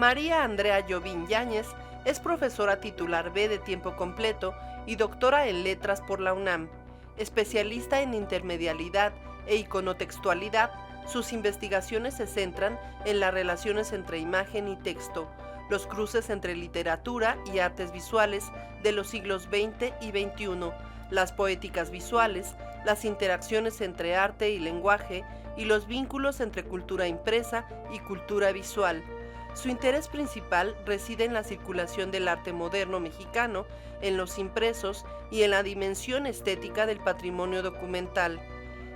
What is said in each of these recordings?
María Andrea Llovín Yáñez es profesora titular B de tiempo completo y doctora en letras por la UNAM. Especialista en intermedialidad e iconotextualidad, sus investigaciones se centran en las relaciones entre imagen y texto, los cruces entre literatura y artes visuales de los siglos XX y XXI, las poéticas visuales, las interacciones entre arte y lenguaje y los vínculos entre cultura impresa y cultura visual. Su interés principal reside en la circulación del arte moderno mexicano, en los impresos y en la dimensión estética del patrimonio documental.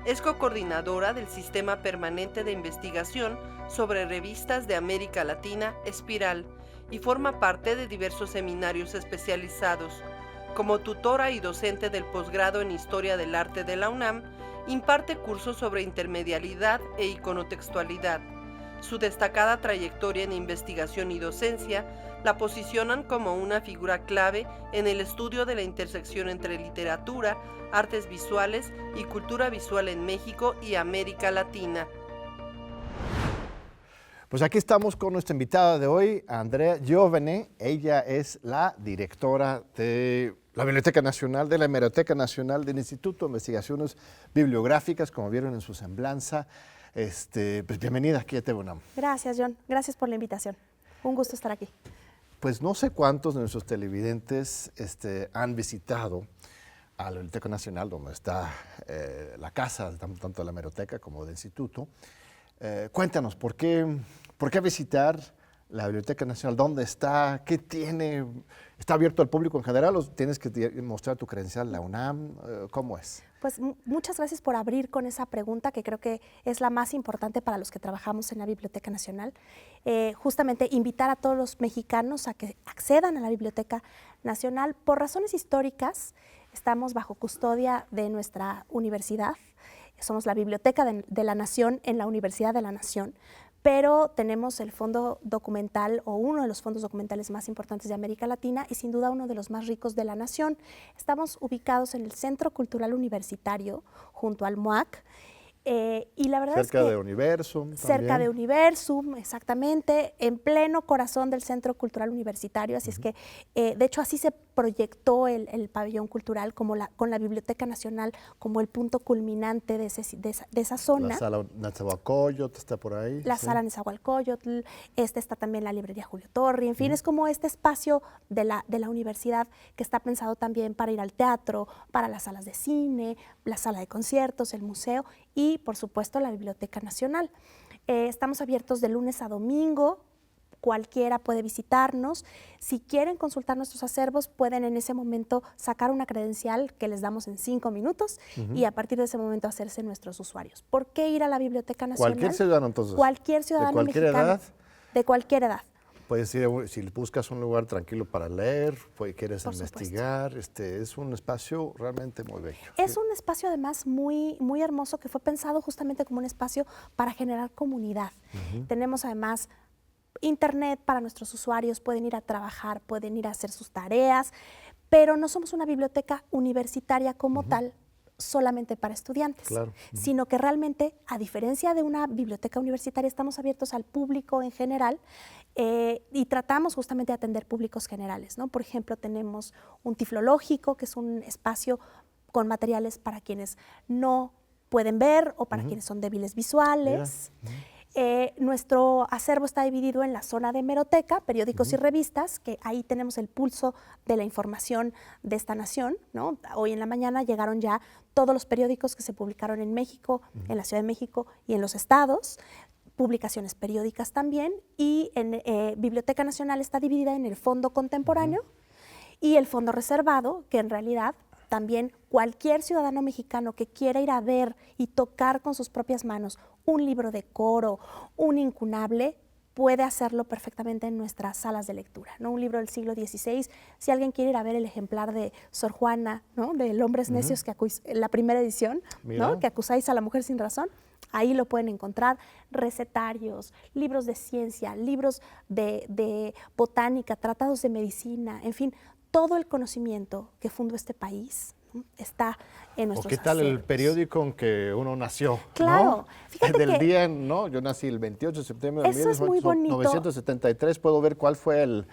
Es cocoordinadora del Sistema Permanente de Investigación sobre Revistas de América Latina, Espiral, y forma parte de diversos seminarios especializados. Como tutora y docente del posgrado en Historia del Arte de la UNAM, imparte cursos sobre intermedialidad e iconotextualidad. Su destacada trayectoria en investigación y docencia la posicionan como una figura clave en el estudio de la intersección entre literatura, artes visuales y cultura visual en México y América Latina. Pues aquí estamos con nuestra invitada de hoy, Andrea Giovene. Ella es la directora de la Biblioteca Nacional, de la Hemeroteca Nacional del Instituto de Investigaciones Bibliográficas, como vieron en su semblanza. Pues bienvenida aquí a TV UNAM. Gracias, John. Gracias por la invitación. Un gusto estar aquí. Pues no sé cuántos de nuestros televidentes han visitado a la Biblioteca Nacional, donde está la casa, tanto de la Hemeroteca como del Instituto. Cuéntanos, ¿por qué visitar la Biblioteca Nacional? ¿Dónde está? ¿Qué tiene? ¿Está abierto al público en general o tienes que mostrar tu credencial la UNAM? ¿Cómo es? Pues muchas gracias por abrir con esa pregunta que creo que es la más importante para los que trabajamos en la Biblioteca Nacional. Justamente invitar a todos los mexicanos a que accedan a la Biblioteca Nacional. Por razones históricas, estamos bajo custodia de nuestra universidad. Somos la Biblioteca de la Nación en la Universidad de la Nación, pero tenemos el fondo documental o uno de los fondos documentales más importantes de América Latina y sin duda uno de los más ricos de la nación. Estamos ubicados en el Centro Cultural Universitario junto al MUAC. Y la verdad cerca es que de Universum. Cerca también. de Universum, exactamente, en pleno corazón del Centro Cultural Universitario, así es que, de hecho, así se proyectó el pabellón cultural con la Biblioteca Nacional como el punto culminante de esa zona. La sala Nezahualcóyotl está por ahí. La sala Nezahualcóyotl, está también la librería Julio Torri, en fin, es como este espacio de la universidad que está pensado también para ir al teatro, para las salas de cine, la sala de conciertos, el museo y, por supuesto, la Biblioteca Nacional. Estamos abiertos de lunes a domingo, cualquiera puede visitarnos. Si quieren consultar nuestros acervos, pueden en ese momento sacar una credencial que les damos en 5 minutos y a partir de ese momento hacerse nuestros usuarios. ¿Por qué ir a la Biblioteca Nacional? Cualquier ciudadano, entonces. Cualquier ciudadano ¿De cualquier mexicano. edad? De cualquier edad. Puedes ir, si buscas un lugar tranquilo para leer, quieres Por investigar, es un espacio realmente muy bello. Es un espacio además muy, muy hermoso que fue pensado justamente como un espacio para generar comunidad. Tenemos además internet para nuestros usuarios, pueden ir a trabajar, pueden ir a hacer sus tareas, pero no somos una biblioteca universitaria como tal, solamente para estudiantes, Claro. sino que realmente, a diferencia de una biblioteca universitaria, estamos abiertos al público en general y tratamos justamente de atender públicos generales, ¿no? Por ejemplo, tenemos un tiflológico, que es un espacio con materiales para quienes no pueden ver o para quienes son débiles visuales. Nuestro acervo está dividido en la zona de hemeroteca, periódicos y revistas, que ahí tenemos el pulso de la información de esta nación, ¿no? Hoy en la mañana llegaron ya todos los periódicos que se publicaron en México, en la Ciudad de México y en los estados, publicaciones periódicas también, y en Biblioteca Nacional está dividida en el fondo contemporáneo y el fondo reservado, que en realidad también cualquier ciudadano mexicano que quiera ir a ver y tocar con sus propias manos un libro de coro, un incunable, puede hacerlo perfectamente en nuestras salas de lectura, ¿no? Un libro del siglo XVI, si alguien quiere ir a ver el ejemplar de Sor Juana, ¿no? De Hombres Necios, la primera edición, ¿no? Que acusáis a la mujer sin razón, ahí lo pueden encontrar, recetarios, libros de ciencia, libros de botánica, tratados de medicina, en fin, todo el conocimiento que fundó este país está en ¿O nuestros qué tal el acervos. periódico en que uno nació? Claro, ¿no? fíjate Del que día, ¿no? Yo nací el 28 de septiembre de eso es muy bonito. 1973. Puedo ver cuál fue el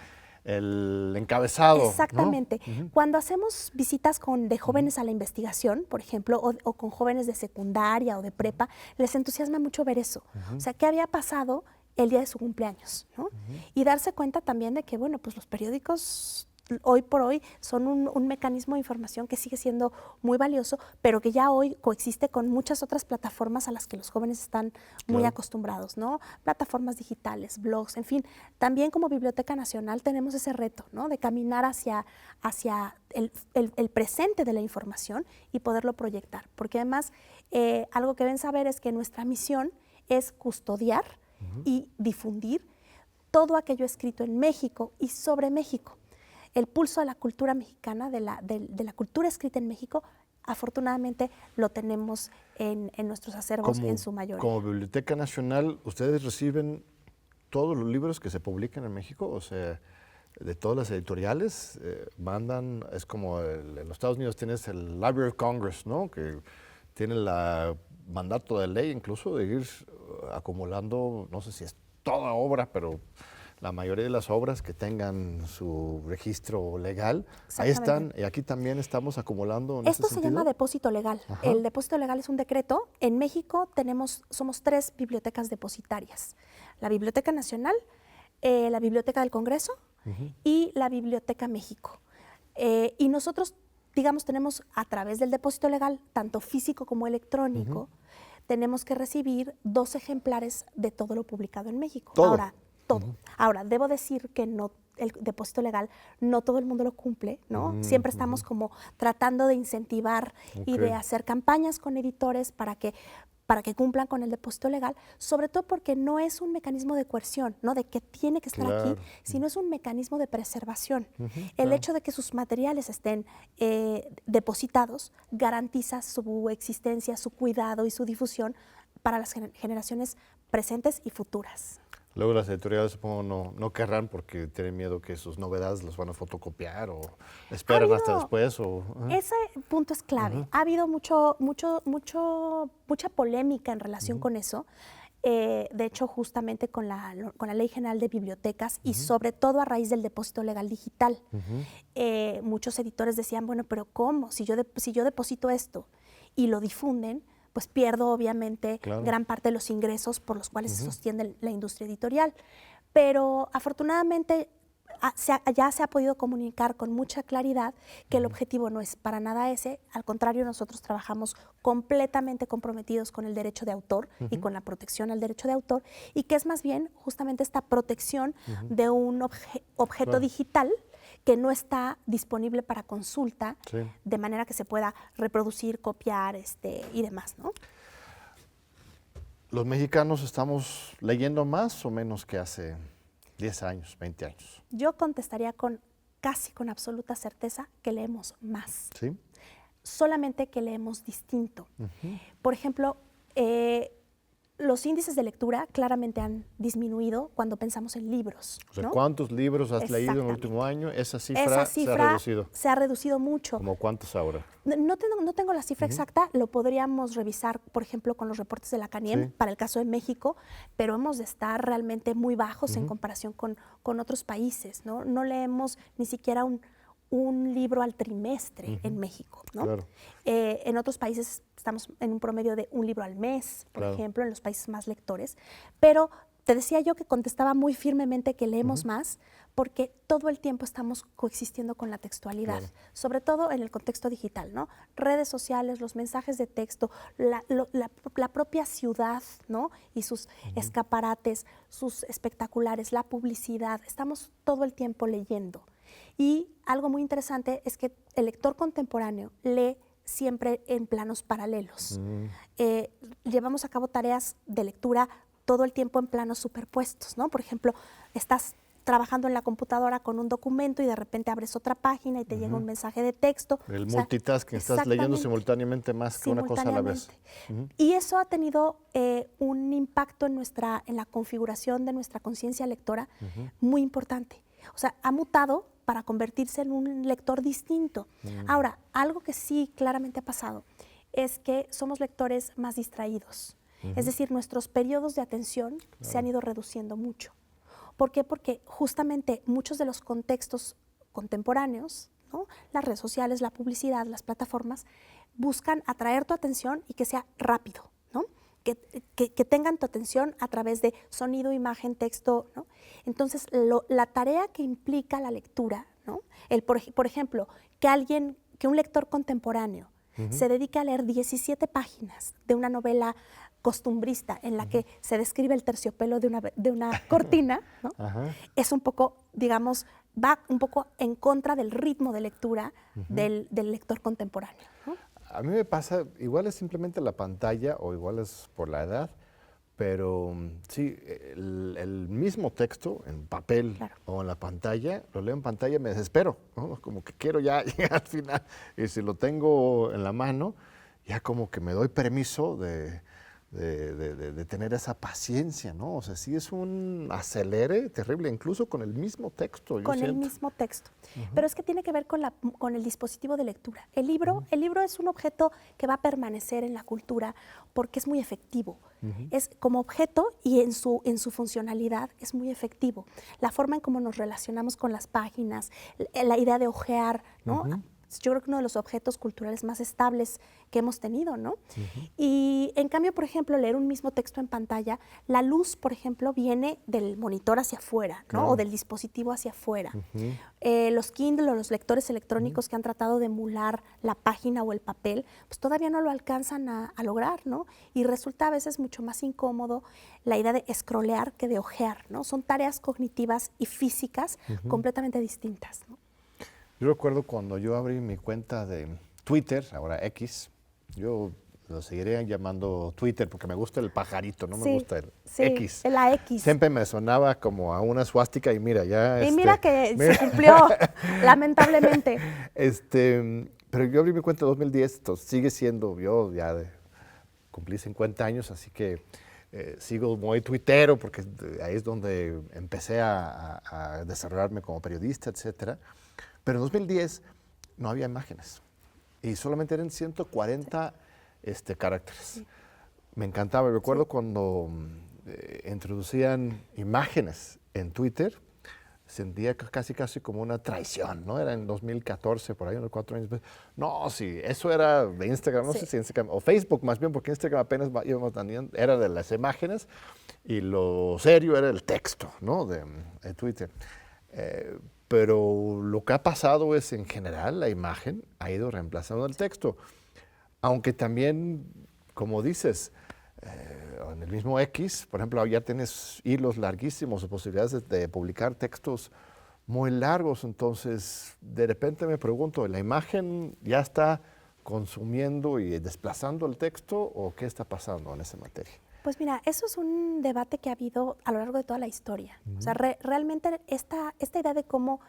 encabezado, Exactamente. ¿no? Cuando hacemos visitas de jóvenes a la investigación, por ejemplo, o con jóvenes de secundaria o de prepa, les entusiasma mucho ver eso. O sea, ¿qué había pasado el día de su cumpleaños? ¿No? Y darse cuenta también de que, bueno, pues los periódicos hoy por hoy son un mecanismo de información que sigue siendo muy valioso, pero que ya hoy coexiste con muchas otras plataformas a las que los jóvenes están muy acostumbrados, ¿no? Plataformas digitales, blogs, en fin. También como Biblioteca Nacional tenemos ese reto, ¿no? De caminar hacia el presente de la información y poderlo proyectar. Porque además, algo que deben saber es que nuestra misión es custodiar y difundir todo aquello escrito en México y sobre México. El pulso de la cultura mexicana, de la cultura escrita en México, afortunadamente lo tenemos en nuestros acervos en su mayoría. Como Biblioteca Nacional, ¿ustedes reciben todos los libros que se publican en México? O sea, de todas las editoriales, mandan, es como en los Estados Unidos tienes el Library of Congress, ¿no? Que tiene el mandato de ley incluso de ir acumulando, no sé si es toda obra, pero la mayoría de las obras que tengan su registro legal, ahí están, y aquí también estamos acumulando en Esto ese se llama depósito legal. Ajá. El depósito legal es un decreto. En México somos 3 bibliotecas depositarias. La Biblioteca Nacional, la Biblioteca del Congreso y la Biblioteca México. Y nosotros, digamos, tenemos a través del depósito legal, tanto físico como electrónico, tenemos que recibir 2 ejemplares de todo lo publicado en México. ¿Todo? Ahora, todo. Ahora, debo decir que el depósito legal no todo el mundo lo cumple, ¿no? Siempre estamos como tratando de incentivar y de hacer campañas con editores para que cumplan con el depósito legal, sobre todo porque no es un mecanismo de coerción, ¿no? De que tiene que estar aquí, sino es un mecanismo de preservación. El hecho de que sus materiales estén depositados garantiza su existencia, su cuidado y su difusión para las generaciones presentes y futuras. Luego las editoriales supongo no querrán porque tienen miedo que sus novedades las van a fotocopiar o esperan hasta después. Ese punto es clave. Ha habido mucha polémica en relación con eso. De hecho, justamente con la Ley General de Bibliotecas y sobre todo a raíz del depósito legal digital. Muchos editores decían, bueno, pero ¿cómo? Si yo deposito esto y lo difunden, pues pierdo obviamente gran parte de los ingresos por los cuales se sostiene la industria editorial. Pero afortunadamente ya se ha podido comunicar con mucha claridad que el objetivo no es para nada ese. Al contrario, nosotros trabajamos completamente comprometidos con el derecho de autor y con la protección al derecho de autor, y que es más bien justamente esta protección de un objeto digital que no está disponible para consulta, de manera que se pueda reproducir, copiar y demás, ¿no? ¿Los mexicanos estamos leyendo más o menos que hace 10 años, 20 años? Yo contestaría casi con absoluta certeza que leemos más. ¿Sí? Solamente que leemos distinto. Por ejemplo, los índices de lectura claramente han disminuido cuando pensamos en libros. O sea, ¿no? ¿cuántos libros has leído en el último año? Esa cifra se ha reducido. Se ha reducido mucho. ¿Cómo cuántos ahora? No tengo la cifra exacta, lo podríamos revisar, por ejemplo, con los reportes de la CANIEM para el caso de México, pero hemos de estar realmente muy bajos en comparación con otros países, ¿no? No leemos ni siquiera un libro al trimestre en México, ¿no? Claro. En otros países estamos en un promedio de un libro al mes, por ejemplo, en los países más lectores. Pero te decía yo que contestaba muy firmemente que leemos más porque todo el tiempo estamos coexistiendo con la textualidad, sobre todo en el contexto digital, ¿no? Redes sociales, los mensajes de texto, la propia ciudad, ¿no? Y sus escaparates, sus espectaculares, la publicidad. Estamos todo el tiempo leyendo. Y algo muy interesante es que el lector contemporáneo lee siempre en planos paralelos. Llevamos a cabo tareas de lectura todo el tiempo en planos superpuestos, ¿no? Por ejemplo, estás trabajando en la computadora con un documento y de repente abres otra página y te llega un mensaje de texto. El multitasking, estás leyendo simultáneamente más que una cosa a la vez. Y eso ha tenido un impacto en la configuración de nuestra conciencia lectora muy importante. O sea, ha mutado para convertirse en un lector distinto. Ahora, algo que sí claramente ha pasado es que somos lectores más distraídos. Es decir, nuestros periodos de atención se han ido reduciendo mucho. ¿Por qué? Porque justamente muchos de los contextos contemporáneos, ¿no? Las redes sociales, la publicidad, las plataformas, buscan atraer tu atención y que sea rápido, ¿no? Que tengan tu atención a través de sonido, imagen, texto, ¿no? Entonces, la tarea que implica la lectura, ¿no? Por ejemplo, que un lector contemporáneo se dedique a leer 17 páginas de una novela costumbrista en la que se describe el terciopelo de una cortina, ¿no? Es un poco, digamos, va un poco en contra del ritmo de lectura del lector contemporáneo, ¿no? A mí me pasa, igual es simplemente la pantalla o igual es por la edad, pero sí, el mismo texto en papel o en la pantalla, lo leo en pantalla y me desespero, ¿no? Como que quiero ya llegar al final y si lo tengo en la mano, ya como que me doy permiso de tener esa paciencia, ¿no? O sea, sí es un acelere terrible, incluso con el mismo texto. Con el mismo texto. Pero es que tiene que ver con el dispositivo de lectura. El libro es un objeto que va a permanecer en la cultura porque es muy efectivo. Es como objeto y en su funcionalidad es muy efectivo. La forma en cómo nos relacionamos con las páginas, la idea de hojear, ¿no? Yo creo que uno de los objetos culturales más estables que hemos tenido, ¿no? Y en cambio, por ejemplo, leer un mismo texto en pantalla, la luz, por ejemplo, viene del monitor hacia afuera, ¿no? O del dispositivo hacia afuera. Los Kindle o los lectores electrónicos que han tratado de emular la página o el papel, pues todavía no lo alcanzan a lograr, ¿no? Y resulta a veces mucho más incómodo la idea de scrollear que de hojear, ¿no? Son tareas cognitivas y físicas completamente distintas, ¿no? Yo recuerdo cuando yo abrí mi cuenta de Twitter, ahora X, yo lo seguiré llamando Twitter porque me gusta el pajarito, no me gusta el X. La X. Siempre me sonaba como a una suástica y mira, ya... Y mira que se cumplió, lamentablemente. Pero yo abrí mi cuenta en 2010, entonces sigue siendo, yo ya cumplí 50 años, así que sigo muy tuitero porque ahí es donde empecé a desarrollarme como periodista, etcétera. Pero en 2010 no había imágenes y solamente eran 140 caracteres. Me encantaba. Recuerdo cuando introducían imágenes en Twitter, sentía casi como una traición, ¿no? Era en 2014, por ahí, unos 4 años después. No, sí, eso era de Instagram, no sé si Instagram, o Facebook más bien, porque Instagram apenas íbamos también, era de las imágenes y lo serio era el texto, ¿no? de Twitter. Pero lo que ha pasado es, en general, la imagen ha ido reemplazando el texto. Aunque también, como dices, en el mismo X, por ejemplo, ya tienes hilos larguísimos o posibilidades de publicar textos muy largos. Entonces, de repente me pregunto, ¿la imagen ya está consumiendo y desplazando el texto o qué está pasando en esa materia? Pues mira, eso es un debate que ha habido a lo largo de toda la historia. O sea, realmente esta idea de cómo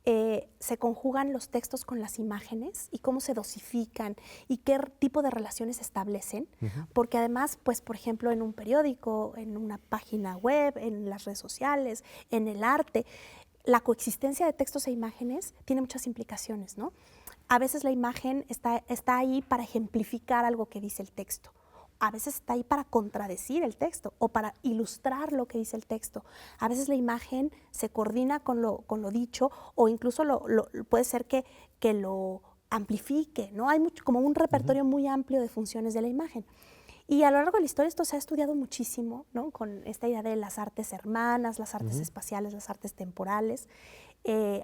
se conjugan los textos con las imágenes y cómo se dosifican y qué tipo de relaciones se establecen, porque además, pues, por ejemplo, en un periódico, en una página web, en las redes sociales, en el arte, la coexistencia de textos e imágenes tiene muchas implicaciones, ¿no? A veces la imagen está ahí para ejemplificar algo que dice el texto. A veces está ahí para contradecir el texto o para ilustrar lo que dice el texto. A veces la imagen se coordina con lo dicho o incluso puede ser que lo amplifique, ¿no? Hay como un repertorio muy amplio de funciones de la imagen. Y a lo largo de la historia esto se ha estudiado muchísimo, ¿no? Con esta idea de las artes hermanas, las artes espaciales, las artes temporales,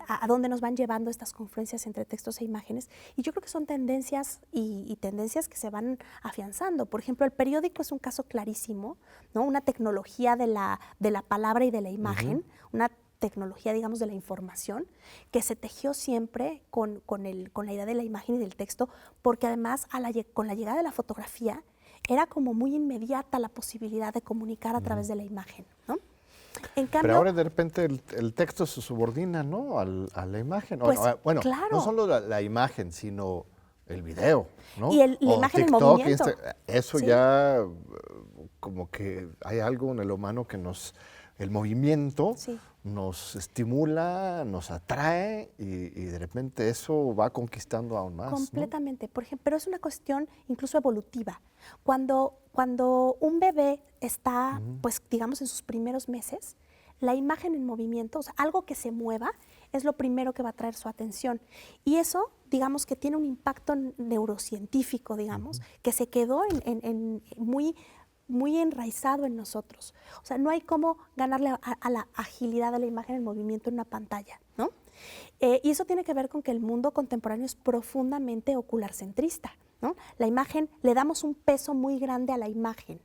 a dónde nos van llevando estas confluencias entre textos e imágenes. Y yo creo que son tendencias y tendencias que se van afianzando. Por ejemplo, el periódico es un caso clarísimo, ¿no? Una tecnología de la palabra y de la imagen, una tecnología, digamos, de la información, que se tejió siempre con la idea de la imagen y del texto, porque además con la llegada de la fotografía era como muy inmediata la posibilidad de comunicar a través de la imagen, ¿no? En cambio, pero ahora de repente el texto se subordina, ¿no? a la imagen. Pues, bueno, claro. No solo la imagen, sino el video, ¿no? Y la imagen TikTok, en movimiento. eso Sí. ya como que hay algo en el humano que el movimiento Sí. nos estimula, nos atrae y de repente eso va conquistando aún más, ¿no? Completamente, por ejemplo, pero es una cuestión incluso evolutiva. Cuando un bebé está, pues digamos, en sus primeros meses, la imagen en movimiento, o sea, algo que se mueva, es lo primero que va a atraer su atención. Y eso, digamos, que tiene un impacto neurocientífico, digamos, que se quedó muy enraizado en nosotros. O sea, no hay cómo ganarle a la agilidad de la imagen en movimiento en una pantalla, ¿no? Y eso tiene que ver con que el mundo contemporáneo es profundamente ocularcentrista, ¿no? La imagen, le damos un peso muy grande a la imagen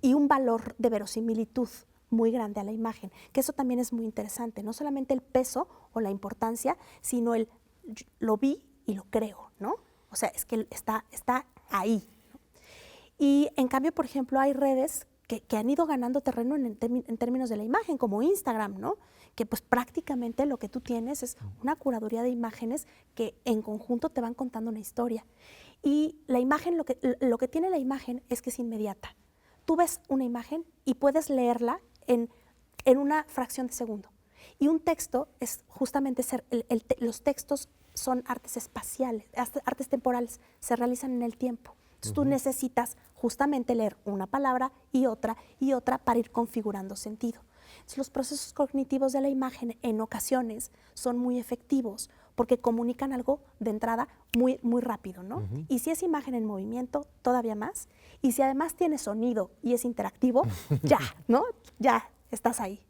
y un valor de verosimilitud muy grande a la imagen, que eso también es muy interesante, no solamente el peso o la importancia, sino el lo vi y lo creo, ¿no? O sea, es que está ahí. Y en cambio, por ejemplo, hay redes que han ido ganando terreno en términos de la imagen, como Instagram, ¿no? Que pues prácticamente lo que tú tienes es una curaduría de imágenes que en conjunto te van contando una historia. Y la imagen, lo que tiene la imagen es que es inmediata. Tú ves una imagen y puedes leerla en una fracción de segundo. Y un texto es justamente los textos son artes espaciales, artes temporales, se realizan en el tiempo. Entonces tú necesitas justamente leer una palabra y otra para ir configurando sentido. Entonces, los procesos cognitivos de la imagen en ocasiones son muy efectivos porque comunican algo de entrada muy, muy rápido, ¿no? Y si es imagen en movimiento, todavía más. Y si además tiene sonido y es interactivo, ya, ¿no? Ya estás ahí.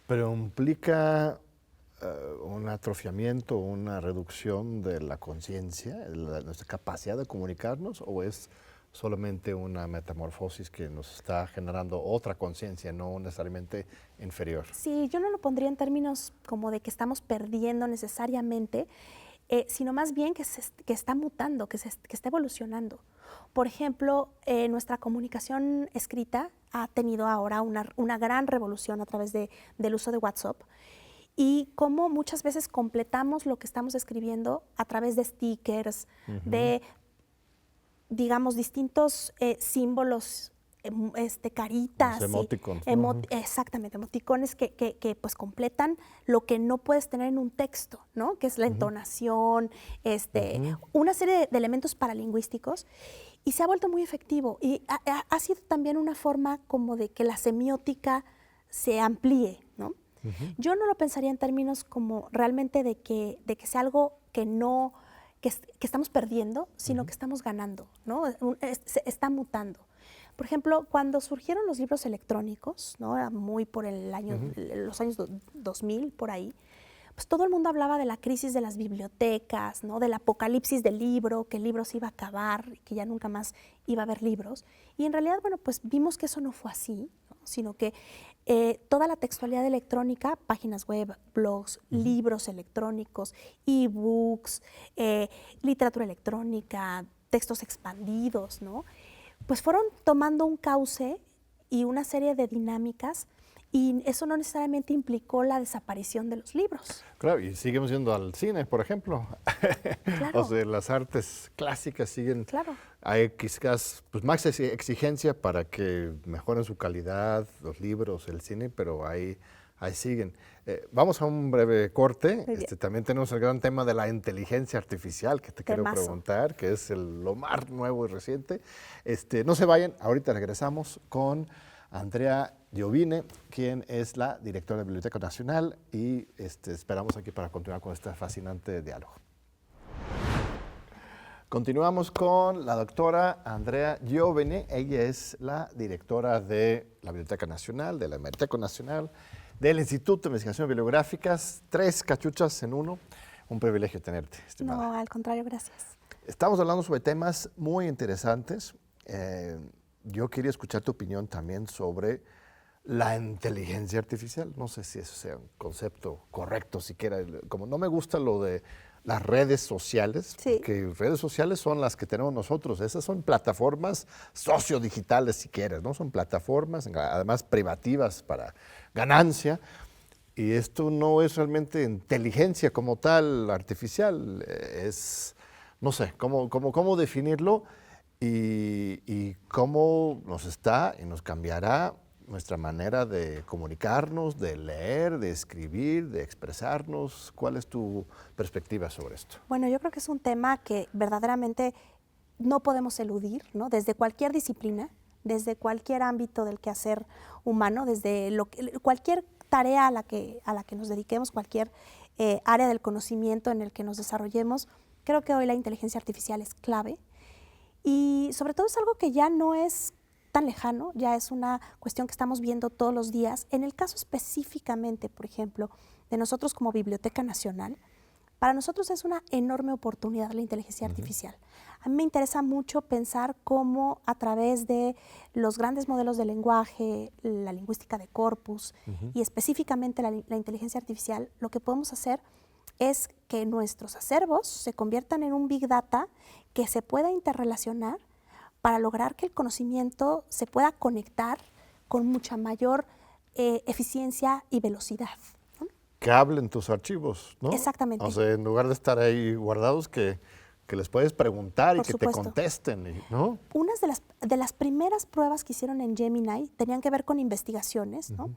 Pero implica un atrofiamiento, una reducción de la conciencia, nuestra capacidad de comunicarnos, o es solamente una metamorfosis que nos está generando otra conciencia, no necesariamente inferior? Sí, yo no lo pondría en términos como de que estamos perdiendo necesariamente, sino más bien que está mutando, que está evolucionando. Por ejemplo, nuestra comunicación escrita ha tenido ahora una gran revolución a través del uso de WhatsApp, y cómo muchas veces completamos lo que estamos escribiendo a través de stickers, de, digamos, distintos símbolos, caritas. Los emoticons. Exactamente, emoticones que pues completan lo que no puedes tener en un texto, ¿no? Que es la entonación, una serie de elementos paralingüísticos. Y se ha vuelto muy efectivo. Y ha sido también una forma como de que la semiótica se amplíe, ¿no? Yo no lo pensaría en términos como realmente de que sea algo que estamos perdiendo, sino que estamos ganando, ¿no? Está mutando. Por ejemplo, cuando surgieron los libros electrónicos, ¿no? Era muy por los años 2000, por ahí, pues todo el mundo hablaba de la crisis de las bibliotecas, ¿no? Del apocalipsis del libro, que el libro se iba a acabar, que ya nunca más iba a haber libros. Y en realidad, bueno, pues vimos que eso no fue así, ¿no? Sino que toda la textualidad electrónica, páginas web, blogs, libros electrónicos, e-books, literatura electrónica, textos expandidos, ¿no? Pues fueron tomando un cauce y una serie de dinámicas, y eso no necesariamente implicó la desaparición de los libros. Claro, y seguimos yendo al cine, por ejemplo. Claro. O sea, las artes clásicas siguen. Claro. Hay quizás pues, más exigencia para que mejoren su calidad, los libros, el cine, pero ahí siguen. Vamos a un breve corte. También tenemos el gran tema de la inteligencia artificial que te quiero preguntar, que es lo más nuevo y reciente. No se vayan, ahorita regresamos con Andrea Giovine, quien es la directora de la Biblioteca Nacional, y esperamos aquí para continuar con este fascinante diálogo. Continuamos con la doctora Andrea Giovine. Ella es la directora de la Biblioteca Nacional, de la Hemeroteca Nacional, del Instituto de Investigaciones Bibliográficas. 3 cachuchas en uno. Un privilegio tenerte, estimada. No, al contrario, gracias. Estamos hablando sobre temas muy interesantes. Yo quería escuchar tu opinión también sobre la inteligencia artificial. No sé si eso sea un concepto correcto siquiera. Como no me gusta lo de las redes sociales, porque redes sociales son las que tenemos nosotros. Esas son plataformas sociodigitales, si quieres, ¿no? Son plataformas, además privativas para ganancia. Y esto no es realmente inteligencia como tal, artificial. Es, no sé, cómo definirlo y cómo nos está y nos cambiará nuestra manera de comunicarnos, de leer, de escribir, de expresarnos? ¿Cuál es tu perspectiva sobre esto? Bueno, yo creo que es un tema que verdaderamente no podemos eludir, ¿no? Desde cualquier disciplina, desde cualquier ámbito del quehacer humano, desde cualquier tarea a la que nos dediquemos, cualquier área del conocimiento en el que nos desarrollemos. Creo que hoy la inteligencia artificial es clave y sobre todo es algo que ya no es tan lejano, ya es una cuestión que estamos viendo todos los días. En el caso específicamente, por ejemplo, de nosotros como Biblioteca Nacional, para nosotros es una enorme oportunidad la inteligencia artificial. A mí me interesa mucho pensar cómo a través de los grandes modelos de lenguaje, la lingüística de corpus y específicamente la inteligencia artificial, lo que podemos hacer es que nuestros acervos se conviertan en un big data que se pueda interrelacionar para lograr que el conocimiento se pueda conectar con mucha mayor eficiencia y velocidad. Que hablen tus archivos, ¿no? Exactamente. O sea, en lugar de estar ahí guardados, que les puedes preguntar y Por que supuesto. te contesten, ¿no? Unas de las primeras pruebas que hicieron en Gemini tenían que ver con investigaciones, ¿no?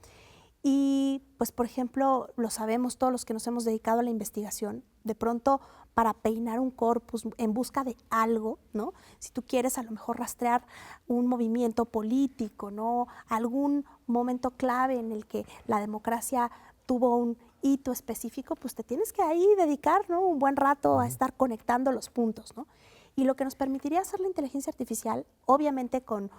Y, pues, por ejemplo, lo sabemos todos los que nos hemos dedicado a la investigación, de pronto para peinar un corpus en busca de algo, ¿no? Si tú quieres a lo mejor rastrear un movimiento político, ¿no? Algún momento clave en el que la democracia tuvo un hito específico, pues te tienes que ahí dedicar, ¿no? Un buen rato a estar conectando los puntos, ¿no? Y lo que nos permitiría hacer la inteligencia artificial, obviamente con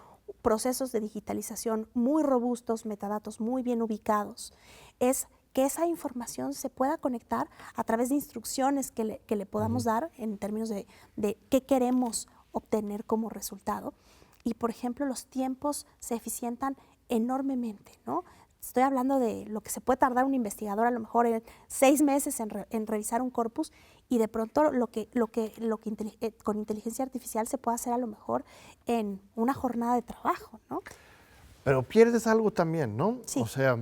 procesos de digitalización muy robustos, metadatos muy bien ubicados, es que esa información se pueda conectar a través de instrucciones que le podamos dar en términos de qué queremos obtener como resultado. Y, por ejemplo, los tiempos se eficientan enormemente, ¿no? Estoy hablando de lo que se puede tardar un investigador a lo mejor en 6 meses en revisar un corpus y de pronto lo que con inteligencia artificial se puede hacer a lo mejor en una jornada de trabajo, ¿no? Pero pierdes algo también, ¿no? Sí. O sea,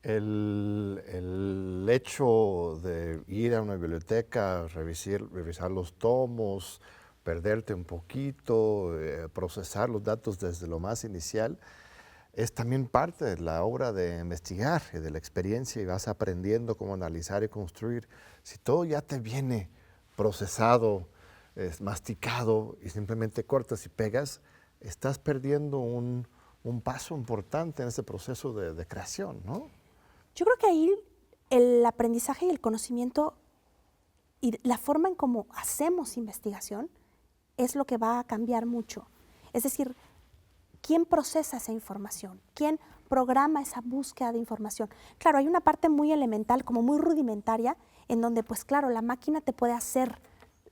el hecho de ir a una biblioteca, revisar los tomos, perderte un poquito, procesar los datos desde lo más inicial, es también parte de la obra de investigar y de la experiencia y vas aprendiendo cómo analizar y construir. Si todo ya te viene procesado, masticado y simplemente cortas y pegas, estás perdiendo un paso importante en ese proceso de creación, ¿no? Yo creo que ahí el aprendizaje y el conocimiento y la forma en cómo hacemos investigación es lo que va a cambiar mucho. Es decir, ¿quién procesa esa información? ¿Quién programa esa búsqueda de información? Claro, hay una parte muy elemental, como muy rudimentaria, en donde, pues claro, la máquina te puede hacer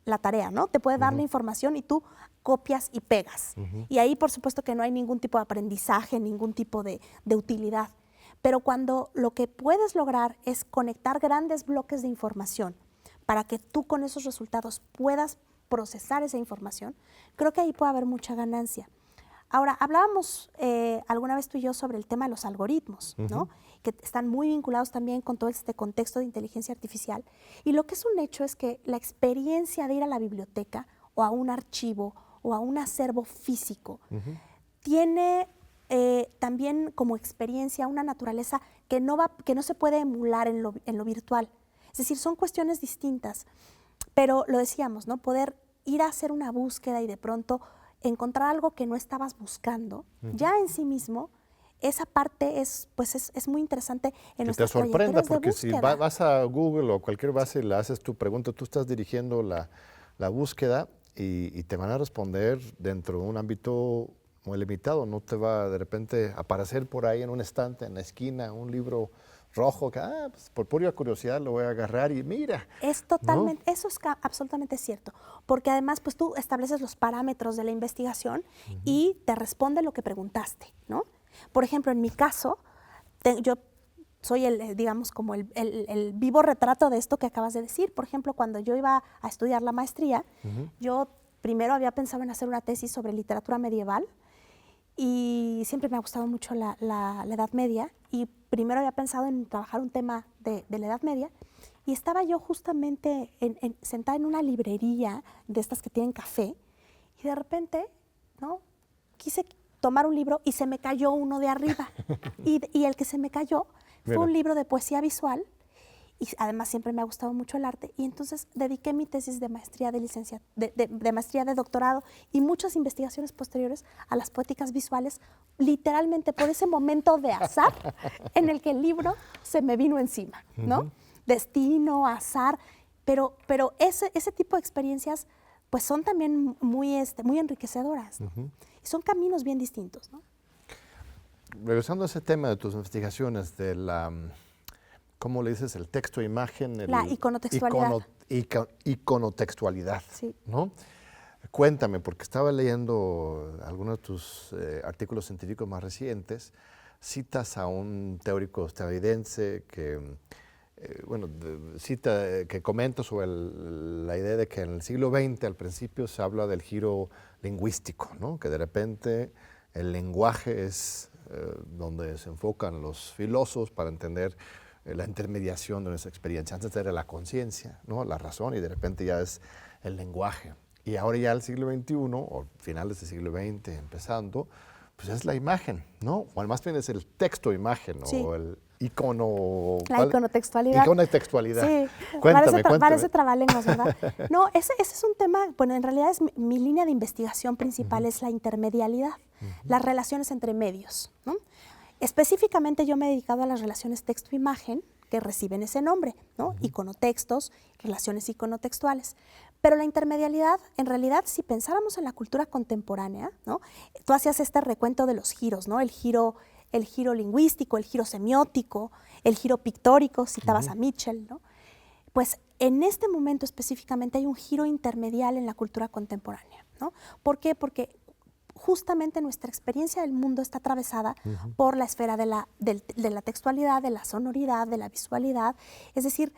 la tarea, ¿no? Te puede dar la información y tú copias y pegas. Y ahí, por supuesto, que no hay ningún tipo de aprendizaje, ningún tipo de utilidad. Pero cuando lo que puedes lograr es conectar grandes bloques de información para que tú con esos resultados puedas procesar esa información, creo que ahí puede haber mucha ganancia. Ahora, hablábamos alguna vez tú y yo sobre el tema de los algoritmos, ¿no? Que están muy vinculados también con todo este contexto de inteligencia artificial. Y lo que es un hecho es que la experiencia de ir a la biblioteca o a un archivo o a un acervo físico tiene también como experiencia una naturaleza que no se puede emular en lo virtual. Es decir, son cuestiones distintas. Pero lo decíamos, ¿no? Poder ir a hacer una búsqueda y de pronto encontrar algo que no estabas buscando, ya en sí mismo, esa parte es muy interesante en nuestras sorprenda, trayectorias porque de si búsqueda. vas a Google o cualquier base y le haces tu pregunta, tú estás dirigiendo la búsqueda y te van a responder dentro de un ámbito muy limitado. No te va de repente a aparecer por ahí en un estante, en la esquina, un libro rojo que pues por pura curiosidad lo voy a agarrar y mira. Es totalmente, ¿no? Eso es absolutamente cierto, porque además pues tú estableces los parámetros de la investigación y te responde lo que preguntaste, ¿no? Por ejemplo, en mi caso, yo soy digamos como el vivo retrato de esto que acabas de decir. Por ejemplo, cuando yo iba a estudiar la maestría, yo primero había pensado en hacer una tesis sobre literatura medieval y siempre me ha gustado mucho la Edad Media y primero había pensado en trabajar un tema de la Edad Media y estaba yo justamente sentada en una librería de estas que tienen café y de repente, ¿no? quise tomar un libro y se me cayó uno de arriba. Y el que se me cayó fue un libro de poesía visual. Y además siempre me ha gustado mucho el arte, y entonces dediqué mi tesis de maestría de maestría de doctorado y muchas investigaciones posteriores a las poéticas visuales, literalmente por ese momento de azar en el que el libro se me vino encima, ¿no? Destino, azar, pero ese tipo de experiencias pues son también muy enriquecedoras, ¿no? Y son caminos bien distintos, ¿no? Regresando a ese tema de tus investigaciones de la... ¿Cómo le dices? El texto-imagen. La iconotextualidad. Iconotextualidad, sí. ¿no? Cuéntame, porque estaba leyendo algunos de tus artículos científicos más recientes, citas a un teórico estadounidense que, que comenta sobre la idea de que en el siglo XX al principio se habla del giro lingüístico, ¿no? Que de repente el lenguaje es donde se enfocan los filósofos para entender la intermediación de nuestra experiencia. Antes era la conciencia, ¿no? La razón, y de repente ya es el lenguaje. Y ahora ya el siglo XXI, o finales del siglo XX empezando, pues es la imagen, ¿no? O más bien es el texto-imagen, sí. O el icono... La iconotextualidad. Iconotextualidad. Sí, cuéntame. Parece trabalenguas, ¿verdad? No, ese es un tema, bueno, en realidad es mi línea de investigación principal es la intermedialidad, las relaciones entre medios, ¿no? Específicamente yo me he dedicado a las relaciones texto-imagen que reciben ese nombre, ¿no? Iconotextos, relaciones iconotextuales. Pero la intermedialidad, en realidad, si pensáramos en la cultura contemporánea, ¿no? Tú hacías este recuento de los giros, ¿no? El giro lingüístico, el giro semiótico, el giro pictórico, citabas a Mitchell, ¿no? Pues en este momento específicamente hay un giro intermedial en la cultura contemporánea, ¿no? ¿Por qué? Porque justamente nuestra experiencia del mundo está atravesada por la esfera de la textualidad, de la sonoridad, de la visualidad. Es decir,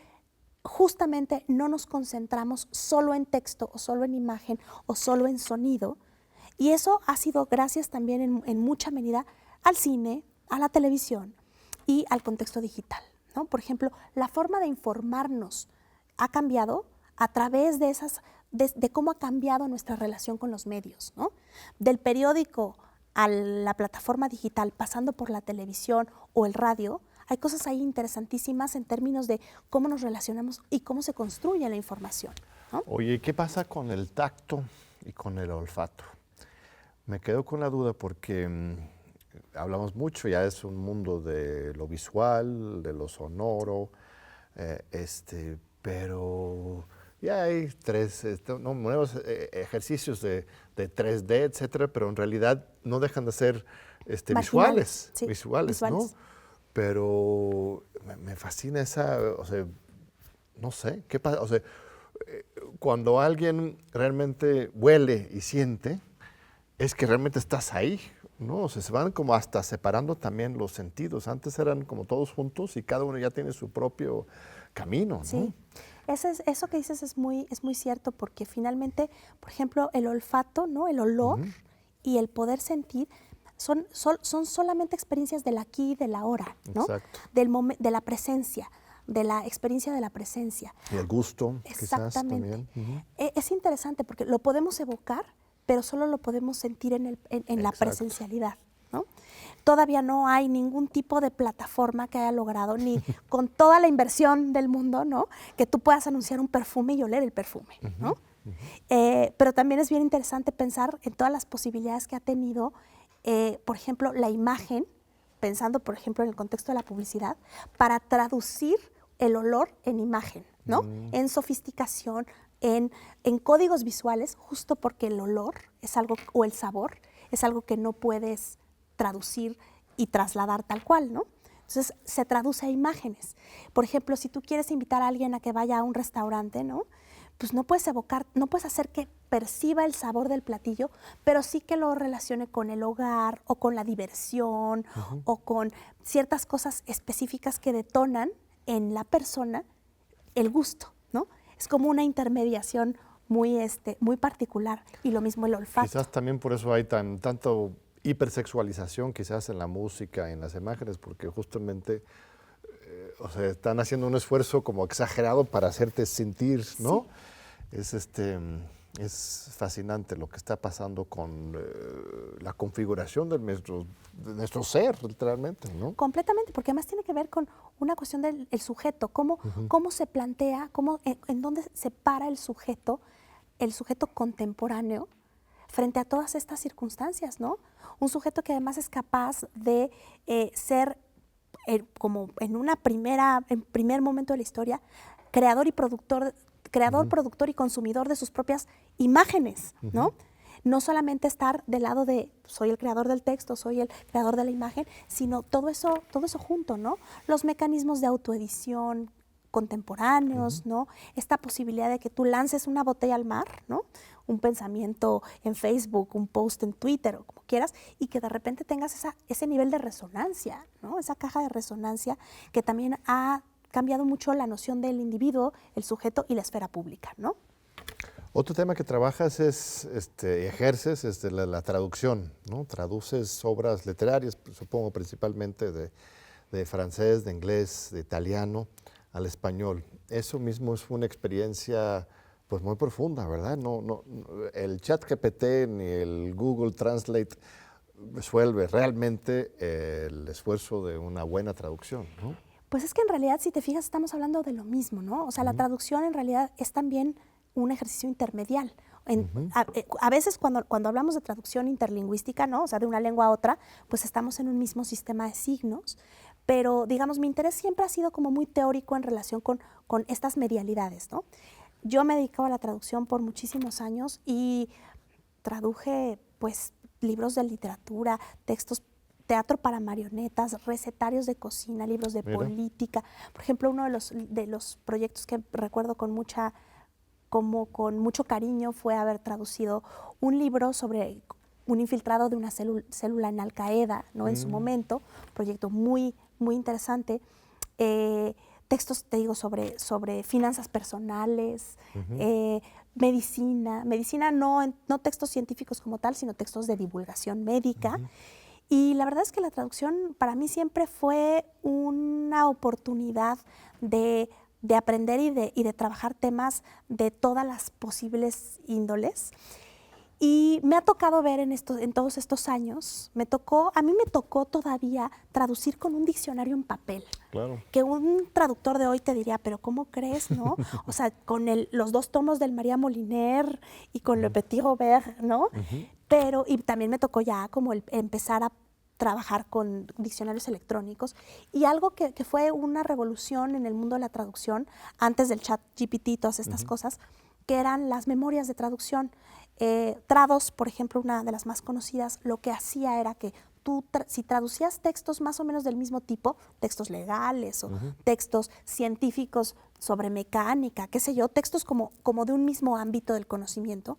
justamente no nos concentramos solo en texto o solo en imagen o solo en sonido. Y eso ha sido gracias también en mucha medida al cine, a la televisión y al contexto digital, ¿no? Por ejemplo, la forma de informarnos ha cambiado a través de cómo ha cambiado nuestra relación con los medios, ¿no? Del periódico a la plataforma digital, pasando por la televisión o el radio, hay cosas ahí interesantísimas en términos de cómo nos relacionamos y cómo se construye la información, ¿no? Oye, ¿qué pasa con el tacto y con el olfato? Me quedo con la duda porque hablamos mucho, ya es un mundo de lo visual, de lo sonoro, pero ya hay nuevos ejercicios de 3D, etcétera, pero en realidad no dejan de ser visuales, sí, visuales, ¿no? Pero me fascina o sea, no sé, ¿qué pasa? O sea, cuando alguien realmente huele y siente, es que realmente estás ahí, ¿no? O sea, se van como hasta separando también los sentidos. Antes eran como todos juntos y cada uno ya tiene su propio camino, ¿no? Sí. Eso que dices es muy cierto, porque finalmente, por ejemplo, el olfato, ¿no? El olor y el poder sentir son solamente experiencias del aquí y del ahora, ¿no? Exacto. De la presencia, de la experiencia de la presencia. Y el gusto, quizás también. Es interesante porque lo podemos evocar, pero solo lo podemos sentir en la presencialidad, ¿no? Todavía no hay ningún tipo de plataforma que haya logrado, ni con toda la inversión del mundo, ¿no? Que tú puedas anunciar un perfume y oler el perfume, ¿no? Pero también es bien interesante pensar en todas las posibilidades que ha tenido, por ejemplo, la imagen, pensando, por ejemplo, en el contexto de la publicidad, para traducir el olor en imagen, ¿no? En sofisticación, en códigos visuales, justo porque el olor es algo, o el sabor, es algo que no puedes traducir y trasladar tal cual, ¿no? Entonces se traduce a imágenes. Por ejemplo, si tú quieres invitar a alguien a que vaya a un restaurante, ¿no? Pues no puedes hacer que perciba el sabor del platillo, pero sí que lo relacione con el hogar o con la diversión o con ciertas cosas específicas que detonan en la persona el gusto, ¿no? Es como una intermediación muy particular, y lo mismo el olfato. Quizás también por eso hay tanto hipersexualización quizás en la música, en las imágenes, porque justamente o sea, están haciendo un esfuerzo como exagerado para hacerte sentir, ¿no? Sí. Es fascinante lo que está pasando con la configuración de nuestro ser, literalmente, ¿no? Completamente, porque además tiene que ver con una cuestión del el sujeto, cómo se plantea, en dónde se para el sujeto contemporáneo frente a todas estas circunstancias, ¿no? Un sujeto que además es capaz de ser, como en primer momento de la historia, creador, productor y consumidor de sus propias imágenes, ¿no? No solamente estar del lado de soy el creador del texto, soy el creador de la imagen, sino todo eso junto, ¿no? Los mecanismos de autoedición contemporáneos, ¿no? Esta posibilidad de que tú lances una botella al mar, ¿no? Un pensamiento en Facebook, un post en Twitter o como quieras, y que de repente tengas ese nivel de resonancia, ¿no? Esa caja de resonancia que también ha cambiado mucho la noción del individuo, el sujeto y la esfera pública, ¿no? Otro tema que trabajas ejerces la traducción, ¿no? Traduces obras literarias, supongo principalmente de francés, de inglés, de italiano al español. Eso mismo es una experiencia pues muy profunda, ¿verdad? No, el ChatGPT ni el Google Translate resuelve realmente el esfuerzo de una buena traducción, ¿no? Pues es que en realidad, si te fijas, estamos hablando de lo mismo, ¿no? O sea, la traducción en realidad es también un ejercicio intermedial. A veces cuando hablamos de traducción interlingüística, ¿no? O sea, de una lengua a otra, pues estamos en un mismo sistema de signos, pero digamos, mi interés siempre ha sido como muy teórico en relación con estas medialidades, ¿no? Yo me he dedicado a la traducción por muchísimos años y traduje, pues, libros de literatura, textos, teatro para marionetas, recetarios de cocina, libros de política. Por ejemplo, uno de los proyectos que recuerdo con mucho cariño fue haber traducido un libro sobre un infiltrado de una célula en Al-Qaeda, ¿no? En su momento, proyecto muy, muy interesante. Textos, te digo, sobre finanzas personales, medicina no textos científicos como tal, sino textos de divulgación médica. Y la verdad es que la traducción para mí siempre fue una oportunidad de aprender y de trabajar temas de todas las posibles índoles. Y me ha tocado ver en todos estos años, a mí me tocó todavía traducir con un diccionario en papel. Claro. Que un traductor de hoy te diría, pero ¿cómo crees, no? O sea, con los 2 tomos del María Moliner y con Le Petit Robert, ¿no? Y también me tocó ya como empezar a trabajar con diccionarios electrónicos, y algo que fue una revolución en el mundo de la traducción, antes del ChatGPT y todas estas cosas, que eran las memorias de traducción. Trados, por ejemplo, una de las más conocidas, lo que hacía era que tú, si traducías textos más o menos del mismo tipo, textos legales o textos científicos sobre mecánica, qué sé yo, textos como de un mismo ámbito del conocimiento,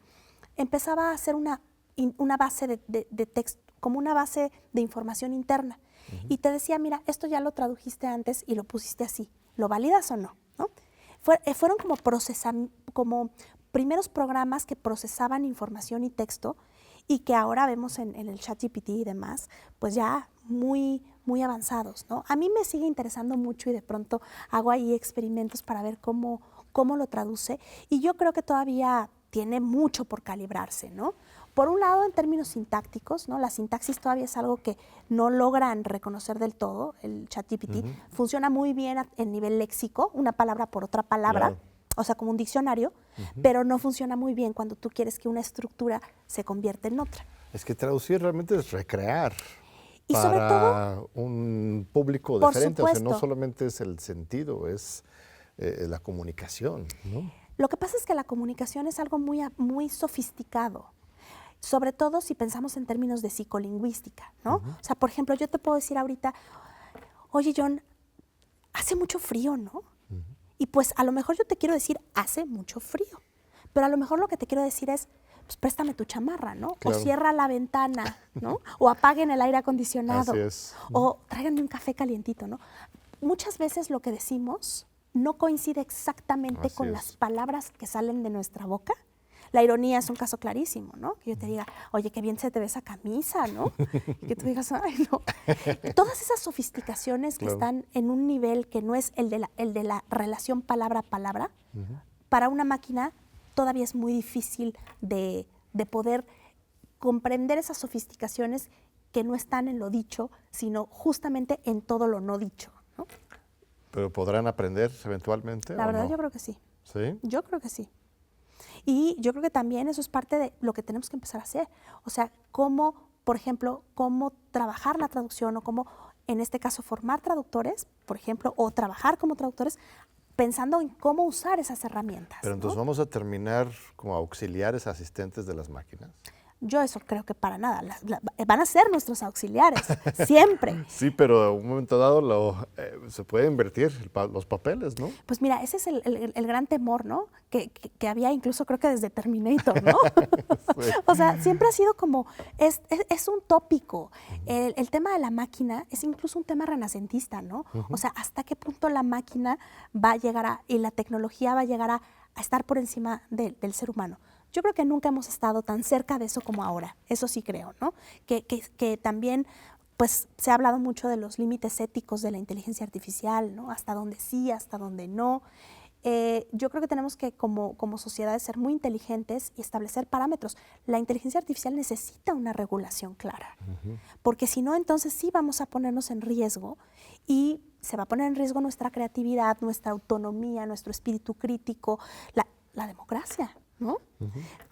empezaba a hacer una base de texto, como una base de información interna. Y te decía, mira, esto ya lo tradujiste antes y lo pusiste así, ¿lo validas o no? ¿No? Fueron como primeros programas que procesaban información y texto, y que ahora vemos en el ChatGPT y demás, pues ya muy, muy avanzados, ¿no? A mí me sigue interesando mucho y de pronto hago ahí experimentos para ver cómo lo traduce, y yo creo que todavía tiene mucho por calibrarse, ¿no? Por un lado, en términos sintácticos, ¿no? La sintaxis todavía es algo que no logran reconocer del todo. El ChatGPT funciona muy bien en nivel léxico, una palabra por otra palabra, claro. O sea, como un diccionario, pero no funciona muy bien cuando tú quieres que una estructura se convierta en otra. Es que traducir realmente es recrear y para sobre todo, un público por diferente. supuesto. O sea, no solamente es el sentido, es la comunicación, ¿no? Lo que pasa es que la comunicación es algo muy, muy sofisticado. Sobre todo si pensamos en términos de psicolingüística, ¿no? O sea, por ejemplo, yo te puedo decir ahorita, oye, John, hace mucho frío, ¿no? Y pues a lo mejor yo te quiero decir, hace mucho frío. Pero a lo mejor lo que te quiero decir es, pues préstame tu chamarra, ¿no? Claro. O cierra la ventana, ¿no? O apaguen el aire acondicionado. Así es. O tráiganme un café calientito, ¿no? Muchas veces lo que decimos no coincide exactamente con las palabras que salen de nuestra boca. La ironía es un caso clarísimo, ¿no? Que yo te diga, oye, qué bien se te ve esa camisa, ¿no? Y que tú digas, ay, no. Todas esas sofisticaciones que están en un nivel que no es el de la relación palabra a palabra, para una máquina todavía es muy difícil de poder comprender esas sofisticaciones que no están en lo dicho, sino justamente en todo lo no dicho, ¿no? ¿Pero podrán aprender eventualmente? La ¿o verdad no? yo creo que sí. ¿Sí? Yo creo que sí. Y yo creo que también eso es parte de lo que tenemos que empezar a hacer. O sea, cómo, por ejemplo, cómo trabajar la traducción o cómo, en este caso, formar traductores, por ejemplo, o trabajar como traductores, pensando en cómo usar esas herramientas. Pero entonces ¿no? vamos a terminar como auxiliares asistentes de las máquinas. Yo eso creo que para nada. Van a ser nuestros auxiliares, siempre. Sí, pero a un momento dado se puede invertir los papeles, ¿no? Pues mira, ese es el gran temor, ¿no? Que había incluso creo que desde Terminator, ¿no? Sí. O sea, siempre ha sido como, es un tópico. El tema de la máquina es incluso un tema renacentista, ¿no? O sea, hasta qué punto la máquina va a llegar y la tecnología va a llegar a estar por encima del ser humano. Yo creo que nunca hemos estado tan cerca de eso como ahora, eso sí creo, ¿no? Que también, pues, se ha hablado mucho de los límites éticos de la inteligencia artificial, ¿no? Hasta dónde sí, hasta dónde no. Yo creo que tenemos que, como sociedades, ser muy inteligentes y establecer parámetros. La inteligencia artificial necesita una regulación clara, porque si no, entonces sí vamos a ponernos en riesgo y se va a poner en riesgo nuestra creatividad, nuestra autonomía, nuestro espíritu crítico, la democracia, ¿no?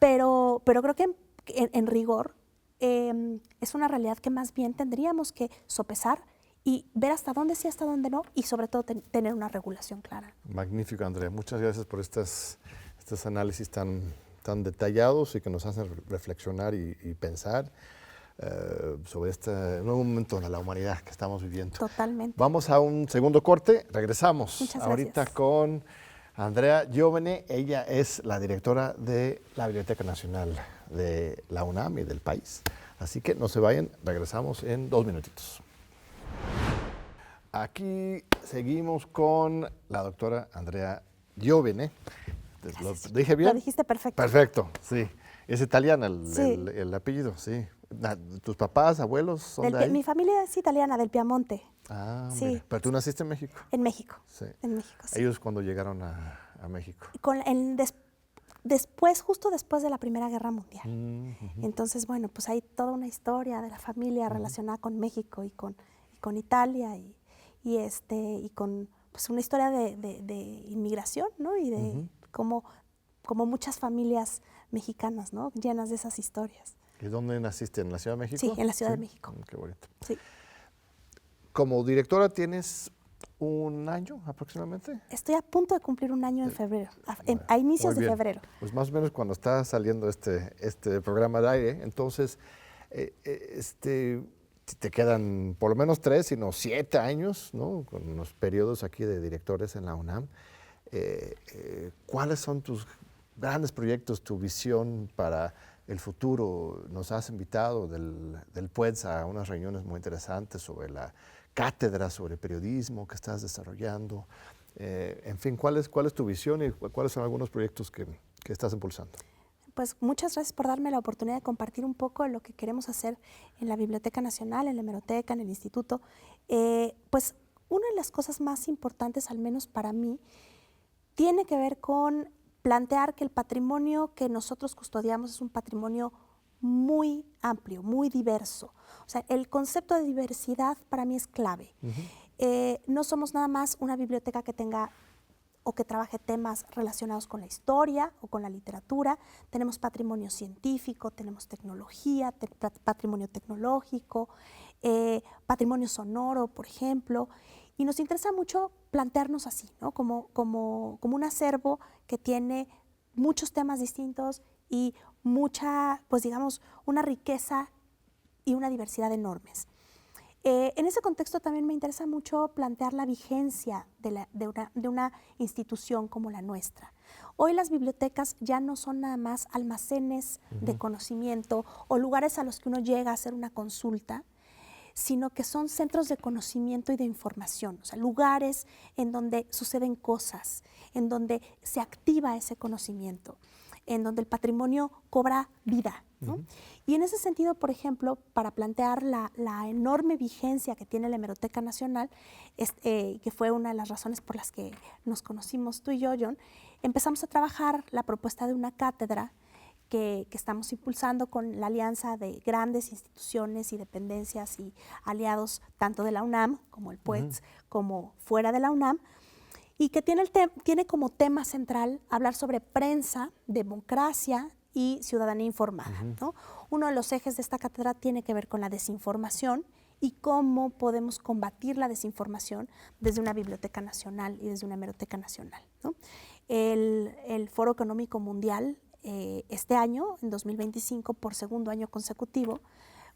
Pero creo que en rigor es una realidad que más bien tendríamos que sopesar y ver hasta dónde sí, hasta dónde no, y sobre todo tener una regulación clara. Magnífico, Andrea. Muchas gracias por estos análisis tan detallados y que nos hacen reflexionar y pensar sobre este nuevo momento de la humanidad que estamos viviendo. Totalmente. Vamos a un segundo corte. Regresamos Muchas ahorita gracias. con Andrea Giovene. Ella es la directora de la Biblioteca Nacional de la UNAM y del país. Así que no se vayan, regresamos en 2 minutitos. Aquí seguimos con la doctora Andrea Giovene. ¿Lo dije bien? Lo dijiste perfecto. Perfecto, sí. Es italiana Sí. el apellido, sí. ¿Tus papás, abuelos son de ahí? Mi familia es italiana, del Piamonte. Ah, Sí. mira. Pero tú naciste en México. En México. Sí. En México, sí. Ellos cuando llegaron a México. Justo después de la Primera Guerra Mundial. Entonces, bueno, pues hay toda una historia de la familia relacionada con México y con Italia y con pues una historia de inmigración, ¿no? Y de como muchas familias mexicanas, ¿no? Llenas de esas historias. ¿Y dónde naciste? ¿En la Ciudad de México? Sí, en la Ciudad de México. Qué bonito. Sí. Como directora tienes un año aproximadamente. Estoy a punto de cumplir un año en febrero, a inicios Muy de bien. febrero. Pues más o menos cuando está saliendo este programa de aire, entonces te quedan por lo menos 3, sino 7 años, ¿no? Con los periodos aquí de directores en la UNAM. ¿Cuáles son tus grandes proyectos, tu visión para el futuro? Nos has invitado del PUEDS a unas reuniones muy interesantes sobre la cátedra sobre periodismo que estás desarrollando. En fin, ¿cuál es tu visión y cuáles son algunos proyectos que estás impulsando? Pues muchas gracias por darme la oportunidad de compartir un poco de lo que queremos hacer en la Biblioteca Nacional, en la Hemeroteca, en el Instituto. Pues una de las cosas más importantes, al menos para mí, tiene que ver con plantear que el patrimonio que nosotros custodiamos es un patrimonio muy amplio, muy diverso. O sea, el concepto de diversidad para mí es clave. No somos nada más una biblioteca que tenga o que trabaje temas relacionados con la historia o con la literatura. Tenemos patrimonio científico, tenemos tecnología, patrimonio tecnológico, patrimonio sonoro, por ejemplo. Y nos interesa mucho plantearnos así, ¿no? Como un acervo que tiene muchos temas distintos y mucha, pues digamos, una riqueza y una diversidad enormes. En ese contexto también me interesa mucho plantear la vigencia de una institución como la nuestra. Hoy las bibliotecas ya no son nada más almacenes de conocimiento o lugares a los que uno llega a hacer una consulta, sino que son centros de conocimiento y de información, o sea, lugares en donde suceden cosas, en donde se activa ese conocimiento. en donde el patrimonio cobra vida, ¿no? Y en ese sentido, por ejemplo, para plantear la enorme vigencia que tiene la Hemeroteca Nacional, que fue una de las razones por las que nos conocimos tú y yo, John, empezamos a trabajar la propuesta de una cátedra que estamos impulsando con la alianza de grandes instituciones y dependencias y aliados tanto de la UNAM como el PUETS, como fuera de la UNAM, y que tiene como tema central hablar sobre prensa, democracia y ciudadanía informada, ¿no? Uno de los ejes de esta cátedra tiene que ver con la desinformación y cómo podemos combatir la desinformación desde una biblioteca nacional y desde una hemeroteca nacional, ¿no? El Foro Económico Mundial este año, en 2025, por segundo año consecutivo,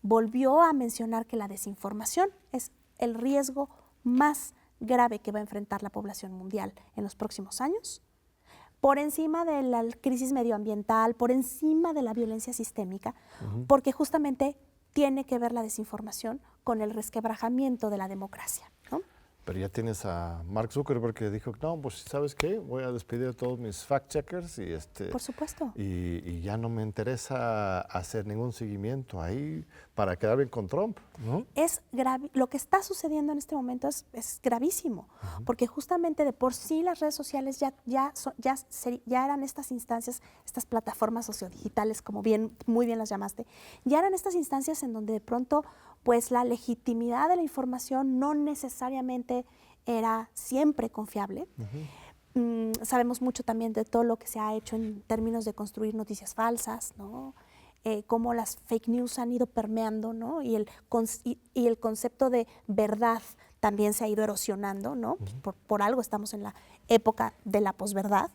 volvió a mencionar que la desinformación es el riesgo más grave que va a enfrentar la población mundial en los próximos años, por encima de la crisis medioambiental, por encima de la violencia sistémica, porque justamente tiene que ver la desinformación con el resquebrajamiento de la democracia, ¿no? Pero ya tienes a Mark Zuckerberg que dijo, no, pues ¿sabes qué? Voy a despedir a todos mis fact-checkers y Por supuesto. y ya no me interesa hacer ningún seguimiento ahí para quedar bien con Trump, ¿no? Es grave, lo que está sucediendo en este momento es gravísimo, porque justamente de por sí las redes sociales ya eran estas instancias, estas plataformas sociodigitales, como muy bien las llamaste, ya eran estas instancias en donde de pronto pues la legitimidad de la información no necesariamente era siempre confiable. Sabemos mucho también de todo lo que se ha hecho en términos de construir noticias falsas, ¿no? Cómo las fake news han ido permeando, ¿no? Y el concepto de verdad también se ha ido erosionando, ¿no? Por algo estamos en la época de la posverdad.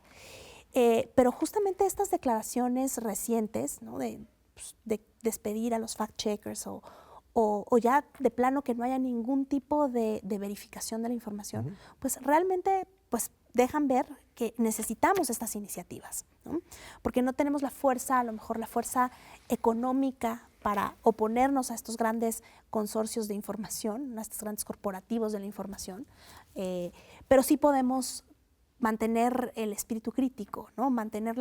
Pero justamente estas declaraciones recientes, ¿no? de despedir a los fact-checkers o ya de plano que no haya ningún tipo de verificación de la información, pues realmente pues dejan ver que necesitamos estas iniciativas, ¿no? Porque no tenemos la fuerza, a lo mejor la fuerza económica para oponernos a estos grandes consorcios de información, a estos grandes corporativos de la información, pero sí podemos mantener el espíritu crítico, ¿no? Mantener